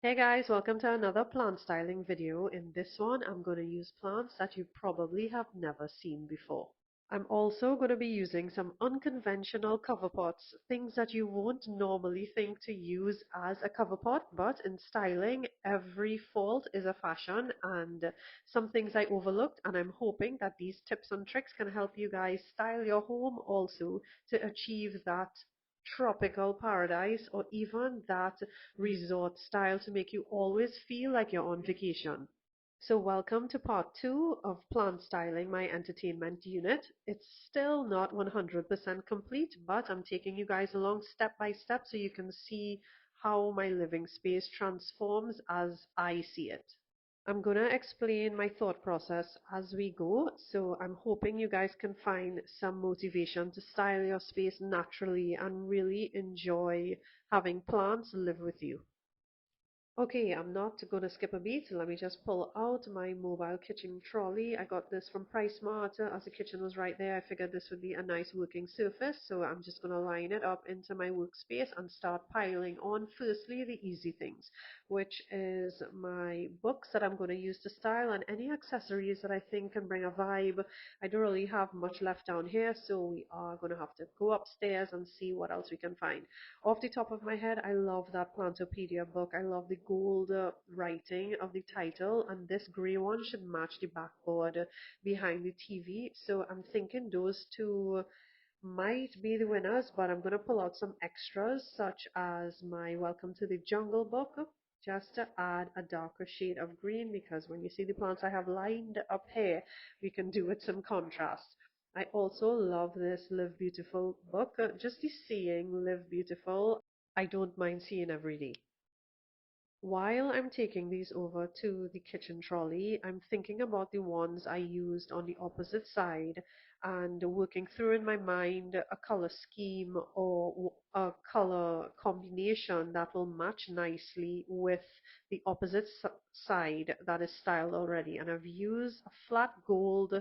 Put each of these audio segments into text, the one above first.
Hey guys, welcome to another plant styling video. In this one, I'm going to use plants that you probably have never seen before. I'm also going to be using some unconventional cover pots, things that you won't normally think to use as a cover pot, but in styling, every fault is a fashion and some things I overlooked, and I'm hoping that these tips and tricks can help you guys style your home also to achieve that tropical paradise or even that resort style to make you always feel like you're on vacation. So, welcome to part two of plant styling my entertainment unit. It's still not 100% complete, but I'm taking you guys along step by step so you can see how my living space transforms as I see it. I'm going to explain my thought process as we go, so I'm hoping you guys can find some motivation to style your space naturally and really enjoy having plants live with you. Okay, I'm not gonna skip a beat. Let me just pull out my mobile kitchen trolley. I got this from PriceSmart as the kitchen was right there. I figured this would be a nice working surface, so I'm just gonna line it up into my workspace and start piling on firstly the easy things, which is my books that I'm gonna use to style and any accessories that I think can bring a vibe. I don't really have much left down here, so we are gonna have to go upstairs and see what else we can find. Off the top of my head, I love that Plantopedia book. I love the gold writing of the title, and this grey one should match the backboard behind the TV. So I'm thinking those two might be the winners, but I'm going to pull out some extras, such as my Welcome to the Jungle book, just to add a darker shade of green, because when you see the plants I have lined up here, we can do with some contrast. I also love this Live Beautiful book. Just the seeing Live Beautiful, I don't mind seeing every day. While I'm taking these over to the kitchen trolley, I'm thinking about the ones I used on the opposite side and working through in my mind a color scheme or a color combination that will match nicely with the opposite side that is styled already. And I've used a flat gold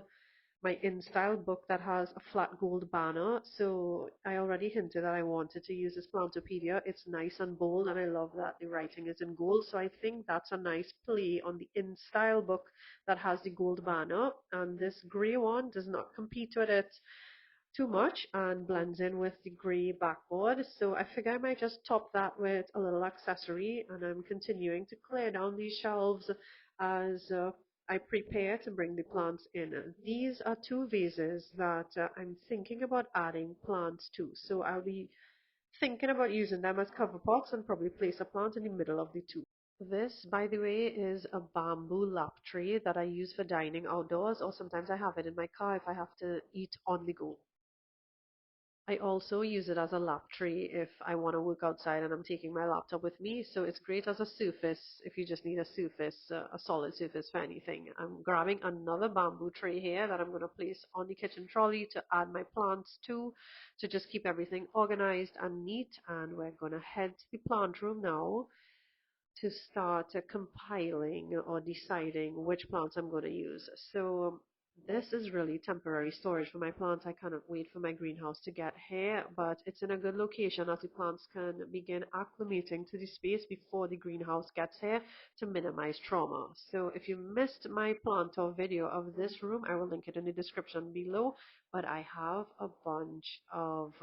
my InStyle book that has a flat gold banner. So I already hinted that I wanted to use this Plantopedia. It's nice and bold, and I love that the writing is in gold. So I think that's a nice play on the InStyle book that has the gold banner. And this grey one does not compete with it too much and blends in with the grey backboard. So I figure I might just top that with a little accessory, and I'm continuing to clear down these shelves as I prepare to bring the plants in. These are two vases that I'm thinking about adding plants to. So I'll be thinking about using them as cover pots and probably place a plant in the middle of the two. This, by the way, is a bamboo lap tray that I use for dining outdoors, or sometimes I have it in my car if I have to eat on the go. I also use it as a lap tray if I want to work outside and I'm taking my laptop with me. So it's great as a surface if you just need a surface, a solid surface for anything. I'm grabbing another bamboo tray here that I'm going to place on the kitchen trolley to add my plants to just keep everything organized and neat. And we're going to head to the plant room now to start compiling or deciding which plants I'm going to use. So this is really temporary storage for my plants. I cannot wait for my greenhouse to get here, but it's in a good location as the plants can begin acclimating to the space before the greenhouse gets here to minimize trauma. So if you missed my plant or video of this room, I will link it in the description below, but I have a bunch of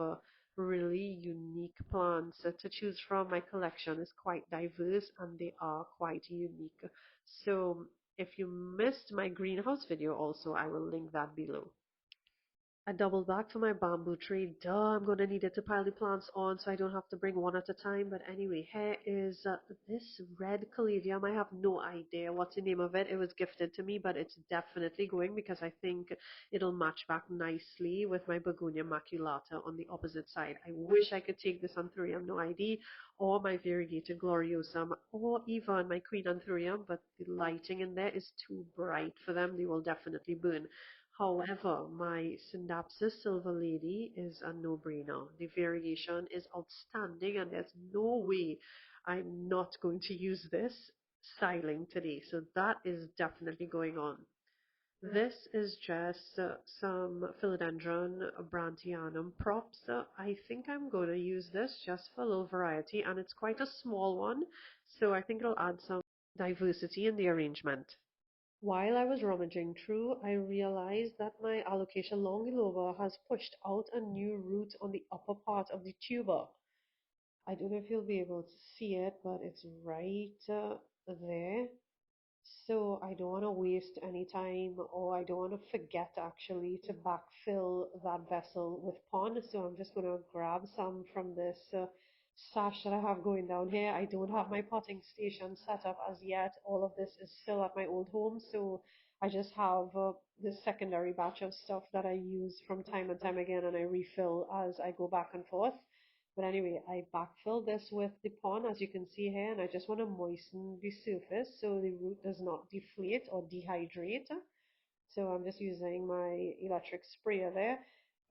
really unique plants to choose from. My collection is quite diverse and they are quite unique. So if you missed my greenhouse video also, I will link that below. A double back for my bamboo tree. Duh, I'm gonna need it to pile the plants on so I don't have to bring one at a time. But anyway, here is this red caladium. I have no idea what's the name of it. It was gifted to me, but it's definitely going because I think it'll match back nicely with my begonia maculata on the opposite side. I wish I could take this anthurium no ID or my variegated gloriosum or even my queen anthurium, but the lighting in there is too bright for them. They will definitely burn. However, my Synapsis Silver Lady is a no-brainer. The variation is outstanding and there's no way I'm not going to use this styling today. So that is definitely going on. This is just some philodendron brandtianum props. I think I'm going to use this just for a little variety, and it's quite a small one, so I think it'll add some diversity in the arrangement. While I was rummaging through, I realized that my alocasia longiloba has pushed out a new root on the upper part of the tuber. I don't know if you'll be able to see it, but it's right there. So I don't want to waste any time, or I don't want to forget actually to backfill that vessel with pond. So I'm just going to grab some from this stash that I have going down here. I don't have my potting station set up as yet. All of this is still at my old home, so I just have this secondary batch of stuff that I use from time and time again, and I refill as I go back and forth. But anyway, I backfill this with the pond, as you can see here, and I just want to moisten the surface so the root does not deflate or dehydrate. So I'm just using my electric sprayer there.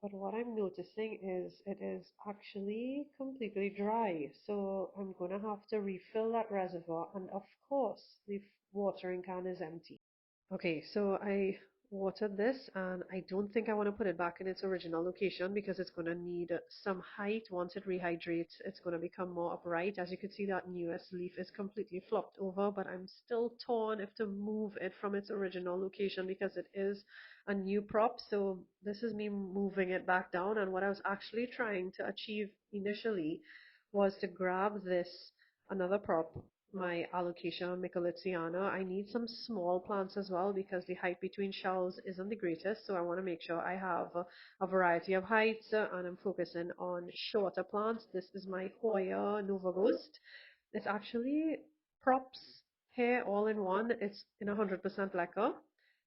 But what I'm noticing is it is actually completely dry. So I'm going to have to refill that reservoir. And of course, the watering can is empty. Okay, so I watered this and I don't think I want to put it back in its original location because it's going to need some height. Once it rehydrates, it's going to become more upright. As you can see, that newest leaf is completely flopped over, but I'm still torn if to move it from its original location because it is a new prop. So this is me moving it back down. And what I was actually trying to achieve initially was to grab this another prop, my alocasia micholitziana. I need some small plants as well because the height between shelves isn't the greatest, so I want to make sure I have a variety of heights, and I'm focusing on shorter plants. This is my Hoya Nova Ghost. It's actually props here all in one. It's in 100% lacquer.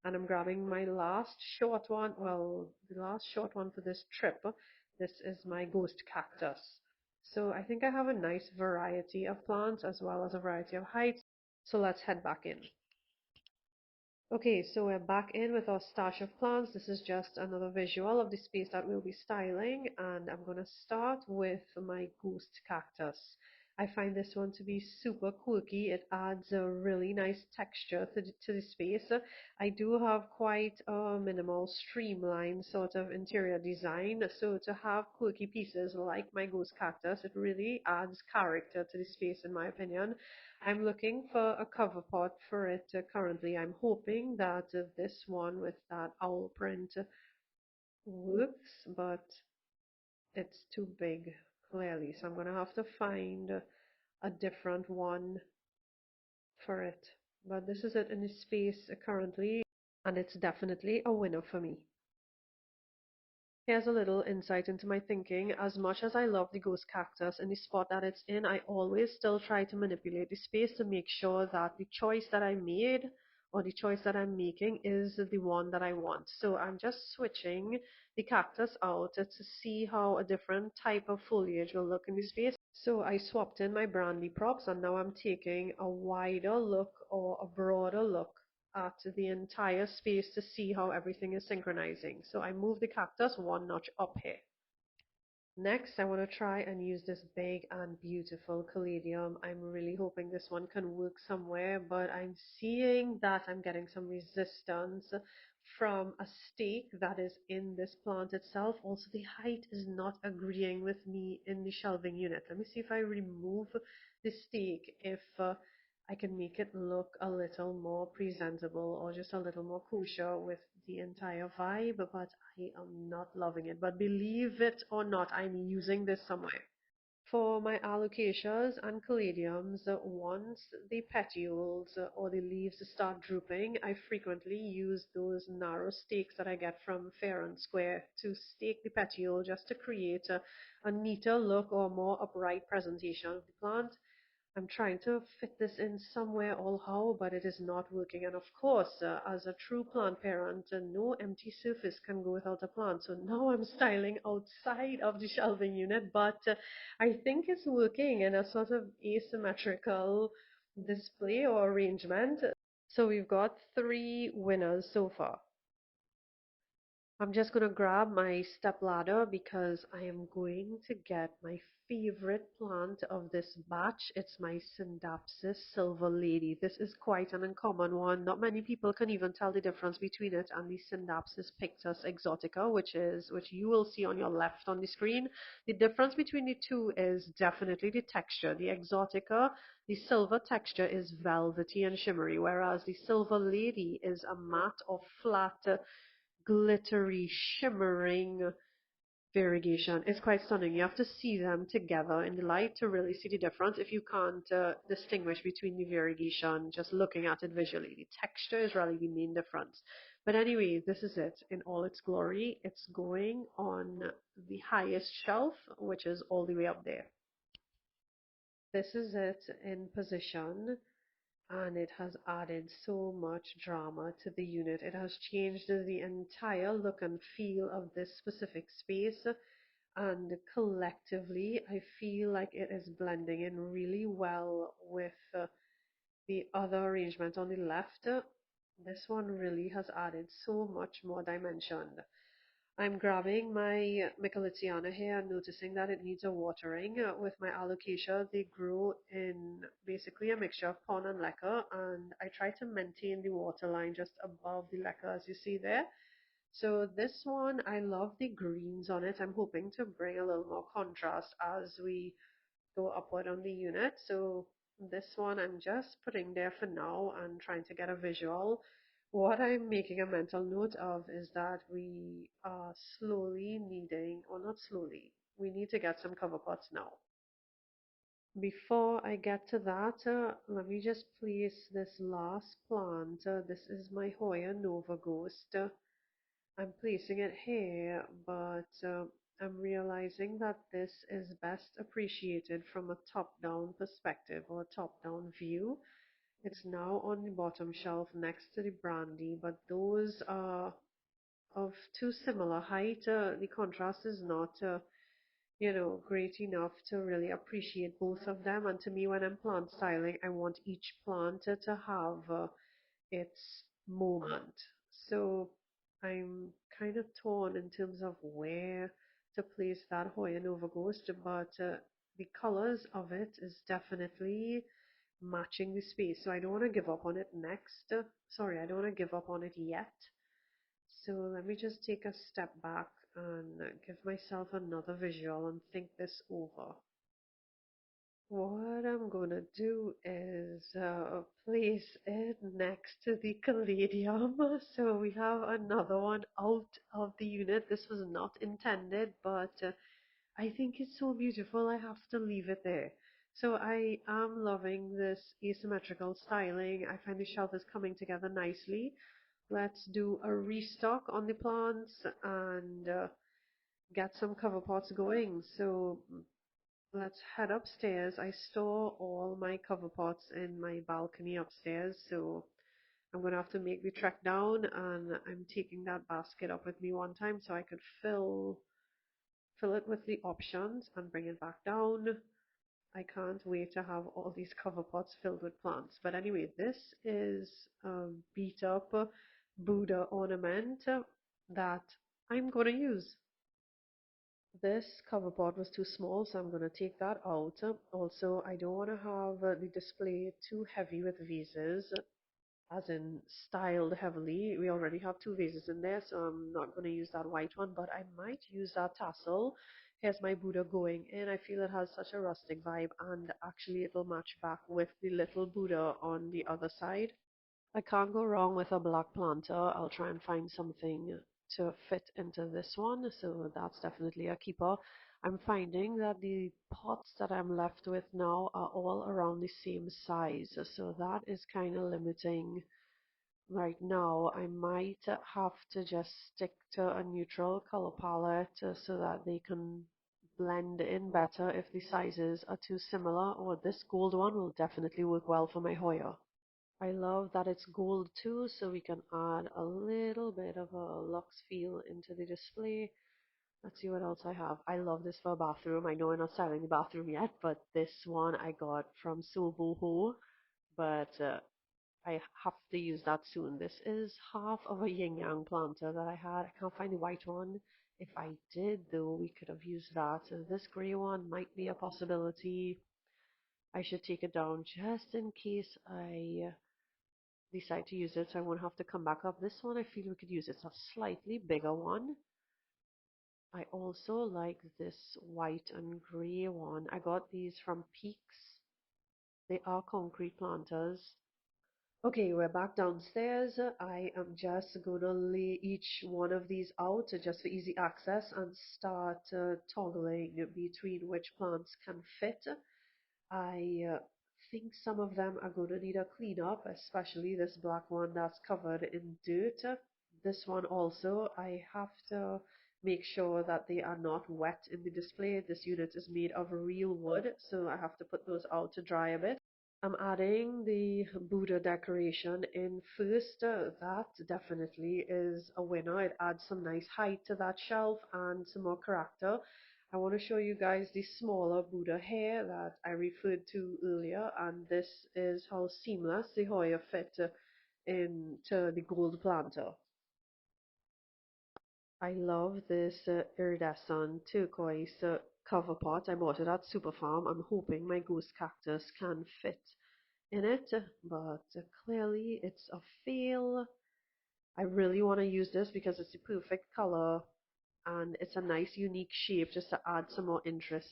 And I'm grabbing my last short one, well, the last short one for this trip. This is my ghost cactus. So I think I have a nice variety of plants as well as a variety of heights. So let's head back in. Okay, so we're back in with our stash of plants. This is just another visual of the space that we'll be styling, and I'm going to start with my ghost cactus. I find this one to be super quirky. It adds a really nice texture to the space. I do have quite a minimal, streamlined sort of interior design, so to have quirky pieces like my ghost cactus, it really adds character to the space, in my opinion. I'm looking for a cover pot for it currently. I'm hoping that this one with that owl print works, but it's too big, clearly. So I'm going to have to find a different one for it. But this is it in the space currently, and it's definitely a winner for me. Here's a little insight into my thinking. As much as I love the ghost cactus and the spot that it's in, I always still try to manipulate the space to make sure that the choice that I made or the choice that I'm making is the one that I want. So I'm just switching the cactus out to see how a different type of foliage will look in the space. So I swapped in my brandy props and now I'm taking a wider look or a broader look at the entire space to see how everything is synchronizing. So I move the cactus one notch up here. Next, I want to try and use this big and beautiful caladium. I'm really hoping this one can work somewhere, but I'm seeing that I'm getting some resistance from a stake that is in this plant itself. Also, the height is not agreeing with me in the shelving unit. Let me see if I remove the stake, if I can make it look a little more presentable or just a little more kosher with the entire vibe, but I am not loving it. But believe it or not, I'm using this somewhere. For my alocasias and caladiums, once the petioles or the leaves start drooping, I frequently use those narrow stakes that I get from Fair and Square to stake the petiole just to create a neater look or more upright presentation of the plant. I'm trying to fit this in somewhere all how, but it is not working. And of course, as a true plant parent, no empty surface can go without a plant. So now I'm styling outside of the shelving unit, but I think it's working in a sort of asymmetrical display or arrangement. So we've got three winners so far. I'm just gonna grab my step ladder because I am going to get my favorite plant of this batch. It's my Syndapsis Silver Lady. This is quite an uncommon one. Not many people can even tell the difference between it and the Syndapsis Pictus Exotica, which you will see on your left on the screen. The difference between the two is definitely the texture. The Exotica, the silver texture is velvety and shimmery, whereas the Silver Lady is a matte or flat glittery, shimmering variegation. It's quite stunning. You have to see them together in the light to really see the difference. If you can't distinguish between the variegation just looking at it visually, the texture is really the main difference. But anyway, this is it in all its glory. It's going on the highest shelf, which is all the way up there. This is it in position, and it has added so much drama to the unit. It has changed the entire look and feel of this specific space, and collectively, I feel like it is blending in really well with the other arrangement on the left. This one really has added so much more dimension. I'm grabbing my Michelitiana here and noticing that it needs a watering. With my alocasia, they grow in basically a mixture of pond and leca, and I try to maintain the water line just above the leca, as you see there. So this one, I love the greens on it. I'm hoping to bring a little more contrast as we go upward on the unit. So this one I'm just putting there for now and trying to get a visual. What I'm making a mental note of is that we are slowly needing, or not slowly, we need to get some cover pots now. Before I get to that, let me just place this last plant. This is my Hoya Nova Ghost. I'm placing it here, but I'm realizing that this is best appreciated from a top-down perspective or a top-down view. It's now on the bottom shelf next to the brandy, but those are of too similar height. The contrast is not, great enough to really appreciate both of them. And to me, when I'm plant styling, I want each plant to have its moment. So I'm kind of torn in terms of where to place that Hoya Nova Ghost, but the colors of it is definitely matching the space. So I don't want to give up on it next. Sorry, I don't want to give up on it yet. So let me just take a step back and give myself another visual and think this over. What I'm gonna do is place it next to the caladium. So we have another one out of the unit. This was not intended, but I think it's so beautiful I have to leave it there. So I am loving this asymmetrical styling. I find the shelf is coming together nicely. Let's do a restock on the plants and get some cover pots going. So let's head upstairs. I store all my cover pots in my balcony upstairs, so I'm gonna have to make the trek down, and I'm taking that basket up with me one time so I could fill it with the options and bring it back down. I can't wait to have all these cover pots filled with plants. But anyway, this is a beat up Buddha ornament that I'm gonna use. This cover pot was too small, so I'm going to take that out. Also, I don't want to have the display too heavy with vases, as in styled heavily. We already have two vases in there, so I'm not going to use that white one, but I might use that tassel. Here's my Buddha going in. I feel it has such a rustic vibe, and actually it'll match back with the little Buddha on the other side. I can't go wrong with a black planter. I'll try and find something to fit into this one, so that's definitely a keeper. I'm finding that the pots that I'm left with now are all around the same size, so that is kind of limiting right now. I might have to just stick to a neutral color palette so that they can blend in better if the sizes are too similar, or this gold one will definitely work well for my Hoya. I love that it's gold too, so we can add a little bit of a luxe feel into the display. Let's see what else I have. I love this for a bathroom. I know we're not styling the bathroom yet, but this one I got from Soboho. But I have to use that soon. This is half of a yin yang planter that I had. I can't find the white one. If I did, though, we could have used that. So this grey one might be a possibility. I should take it down just in case I decide to use it so I won't have to come back up. This one I feel we could use. It's a slightly bigger one. I also like this white and grey one. I got these from Peaks. They are concrete planters. Okay, we're back downstairs. I am just gonna lay each one of these out just for easy access and start toggling between which plants can fit. I think some of them are going to need a cleanup, especially this black one that's covered in dirt. This one also, I have to make sure that they are not wet in the display. This unit is made of real wood, so I have to put those out to dry a bit. I'm adding the Buddha decoration in first. That definitely is a winner. It adds some nice height to that shelf and some more character. I want to show you guys the smaller Buddha hair that I referred to earlier, and this is how seamless the Hoya fit into the gold planter. I love this iridescent turquoise cover pot. I bought it at Super Farm. I'm hoping my ghost cactus can fit in it, but clearly it's a fail. I really want to use this because it's the perfect color and it's a nice unique shape just to add some more interest.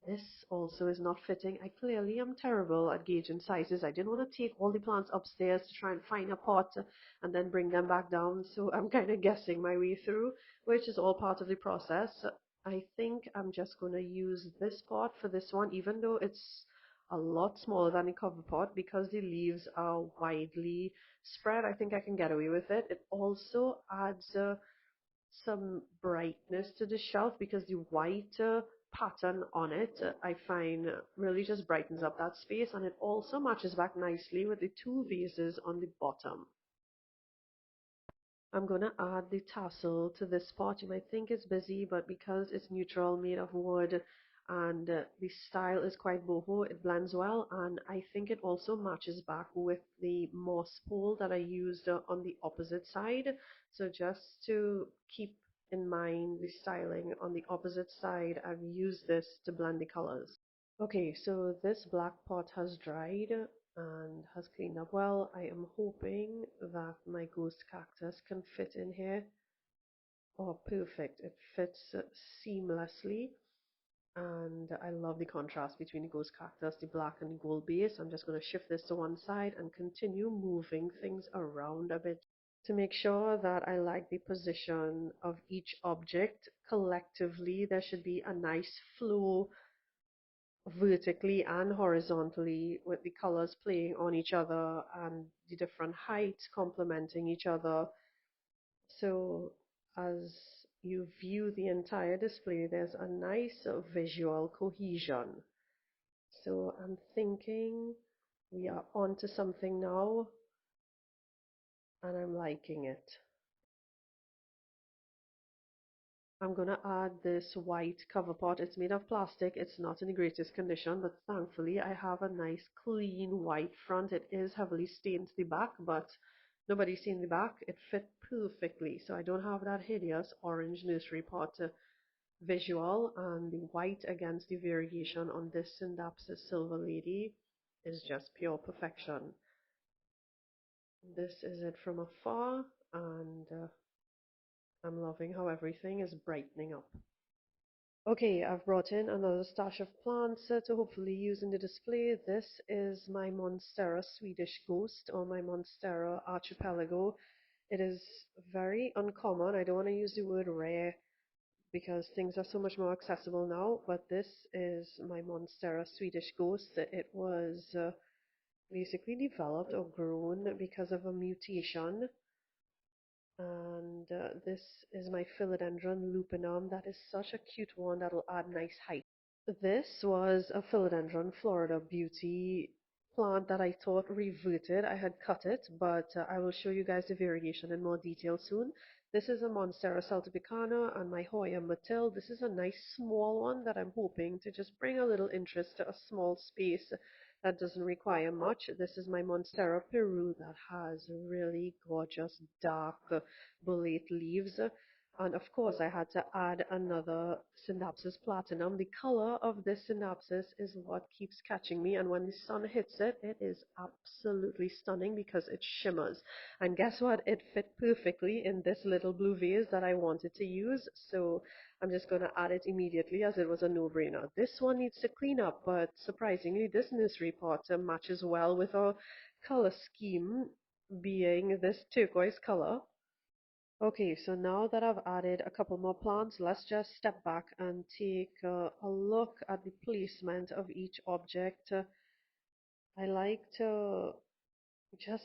This also is not fitting. I clearly am terrible at gauging sizes. I didn't want to take all the plants upstairs to try and find a pot and then bring them back down, so I'm kind of guessing my way through, which is all part of the process. I think I'm just going to use this pot for this one, even though it's a lot smaller than the cover pot because the leaves are widely spread. I think I can get away with it. It also adds some brightness to the shelf because the white pattern on it I find really just brightens up that space, and it also matches back nicely with the two vases on the bottom. I'm going to add the tassel to this pot. You might think it's busy, but because it's neutral, made of wood, and the style is quite boho, it blends well, and I think it also matches back with the moss pole that I used on the opposite side. So just to keep in mind the styling on the opposite side, I've used this to blend the colors. Okay, so this black pot has dried and has cleaned up well. I am hoping that my ghost cactus can fit in here. Oh, perfect. It fits seamlessly. And I love the contrast between the ghost cactus, the black and the gold base. I'm just going to shift this to one side and continue moving things around a bit to make sure that I like the position of each object. Collectively, there should be a nice flow vertically and horizontally with the colors playing on each other and the different heights complementing each other. So as you view the entire display, there's a nice visual cohesion. So I'm thinking we are onto something now, and I'm liking it. I'm going to add this white cover pot. It's made of plastic. It's not in the greatest condition, but thankfully I have a nice clean white front. It is heavily stained to the back, but nobody's seen the back. It fit perfectly, so I don't have that hideous orange nursery pot visual, and the white against the variation on this Synapsis Silver Lady is just pure perfection. This is it from afar, and I'm loving how everything is brightening up. Okay, I've brought in another stash of plants to hopefully use in the display. This is my Monstera Swedish Ghost, or my Monstera Archipelago. It is very uncommon. I don't want to use the word rare because things are so much more accessible now, but this is my Monstera Swedish Ghost. It was basically developed or grown because of a mutation, and this is my Philodendron lupinum. That is such a cute one that will add nice height. This was a Philodendron Florida Beauty plant that I thought reverted. I had cut it, but I will show you guys the variation in more detail soon. This is a Monstera Celtibicana and my Hoya Matil. This is a nice small one that I'm hoping to just bring a little interest to a small space that doesn't require much. This is my Monstera Peru that has really gorgeous dark bolete leaves. And of course, I had to add another Synapsis Platinum. The color of this Synapsis is what keeps catching me, and when the sun hits it, it is absolutely stunning because it shimmers. And guess what? It fit perfectly in this little blue vase that I wanted to use, so I'm just going to add it immediately as it was a no-brainer. This one needs to clean up, but surprisingly, this nursery pot matches well with our color scheme being this turquoise color. Okay, so now that I've added a couple more plants, let's just step back and take a look at the placement of each object. I like to just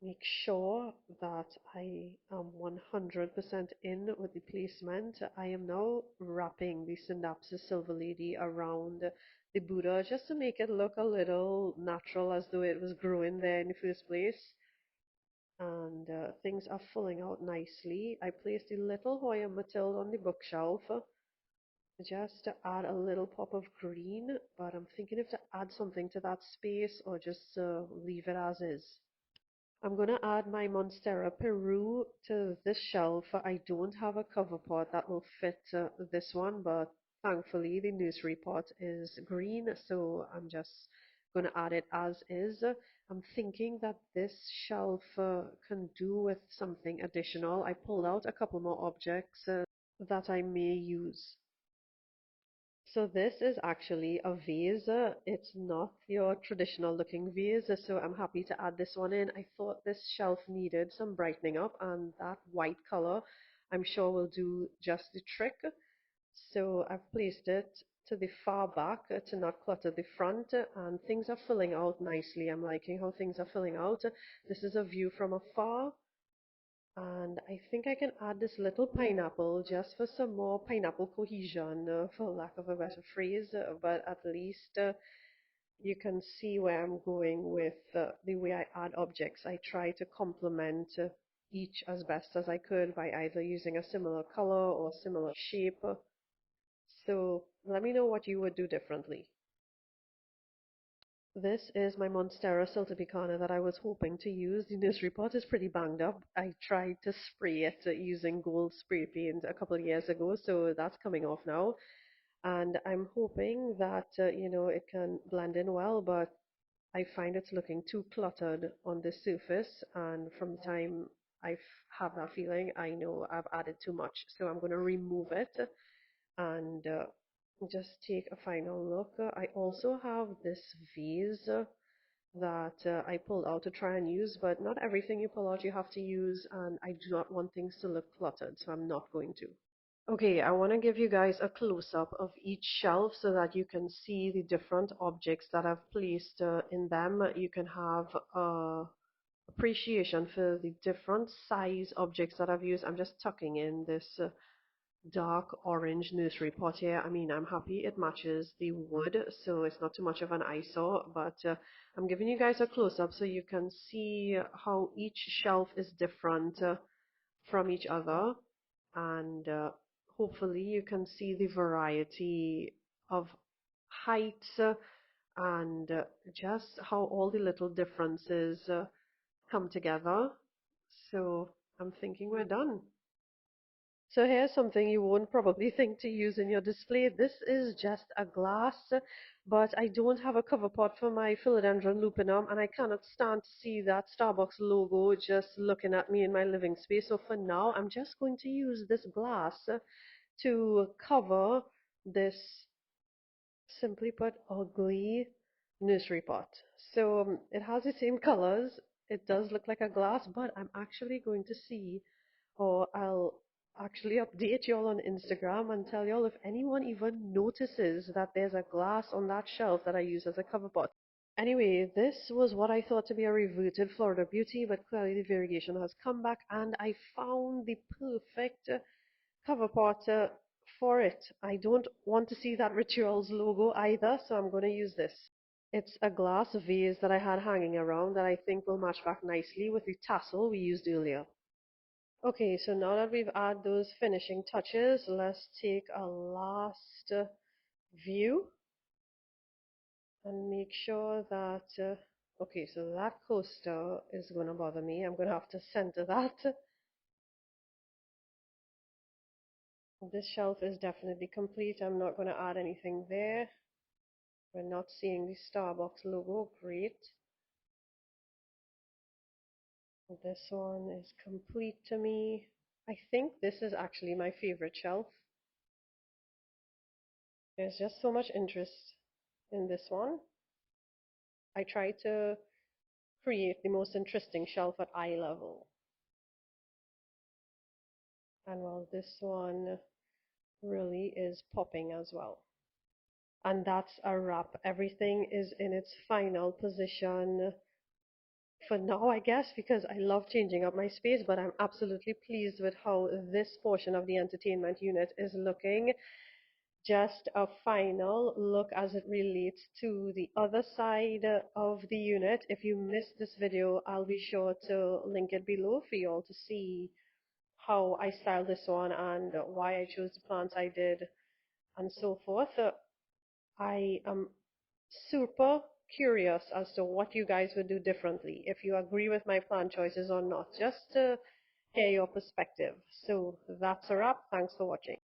make sure that I am 100% in with the placement. I am now wrapping the Synapsis Silver Lady around the Buddha just to make it look a little natural as though it was growing there in the first place. And things are filling out nicely. I placed a little Hoya Matilda on the bookshelf just to add a little pop of green, but I'm thinking if to add something to that space or just leave it as is. I'm going to add my Monstera Peru to this shelf. I don't have a cover pot that will fit this one, but thankfully the nursery pot is green, so I'm just going to add it as is. I'm thinking that this shelf can do with something additional. I pulled out a couple more objects that I may use. So this is actually a vase. It's not your traditional looking vase, so I'm happy to add this one in. I thought this shelf needed some brightening up, and that white color I'm sure will do just the trick. So I've placed it to the far back to not clutter the front, and things are filling out nicely. I'm liking how things are filling out. This is a view from afar. And I think I can add this little pineapple just for some more pineapple cohesion, for lack of a better phrase. But at least you can see where I'm going with the way I add objects. I try to complement each as best as I could by either using a similar color or similar shape. So let me know what you would do differently. This is my Monstera Siltepecana that I was hoping to use. The nursery pot is pretty banged up. I tried to spray it using gold spray paint a couple of years ago, so that's coming off now. And I'm hoping that, it can blend in well, but I find it's looking too cluttered on the surface. And from the time I have that feeling, I know I've added too much. So I'm going to remove it and just take a final look. I also have this vase that I pulled out to try and use, but not everything you pull out you have to use, and I do not want things to look cluttered, so I'm not going to. Okay, I want to give you guys a close-up of each shelf so that you can see the different objects that I've placed in them. You can have appreciation for the different size objects that I've used. I'm just tucking in this dark orange nursery pot here. I mean, I'm happy it matches the wood, so it's not too much of an eyesore, but I'm giving you guys a close-up so you can see how each shelf is different from each other, and hopefully you can see the variety of heights and just how all the little differences come together. So I'm thinking we're done. So here's something you won't probably think to use in your display. This is just a glass, but I don't have a cover pot for my philodendron lupinum, and I cannot stand to see that Starbucks logo just looking at me in my living space. So for now, I'm just going to use this glass to cover this, simply put, ugly nursery pot. So it has the same colors. It does look like a glass, but I'm actually going to see, or I'll actually update y'all on Instagram and tell y'all if anyone even notices that there's a glass on that shelf that I use as a cover pot. Anyway, this was what I thought to be a reverted Florida Beauty, but clearly the variegation has come back and I found the perfect cover pot for it. I don't want to see that Rituals logo either, so I'm going to use this. It's a glass vase that I had hanging around that I think will match back nicely with the tassel we used earlier. Okay, so now that we've added those finishing touches, let's take a last view. and make sure that, okay, so that coaster is going to bother me. I'm going to have to center that. This shelf is definitely complete. I'm not going to add anything there. We're not seeing the Starbucks logo. Great. This one is complete to me. I think this is actually my favorite shelf. There's just so much interest in this one. I try to create the most interesting shelf at eye level. And well, this one really is popping as well. And that's a wrap. Everything is in its final position for now, I guess, because I love changing up my space, but I'm absolutely pleased with how this portion of the entertainment unit is looking. Just a final look as it relates to the other side of the unit. If you missed this video, I'll be sure to link it below for you all to see how I styled this one and why I chose the plants I did and so forth. I am super curious as to what you guys would do differently, if you agree with my plant choices or not, just to hear your perspective. So that's a wrap. Thanks for watching.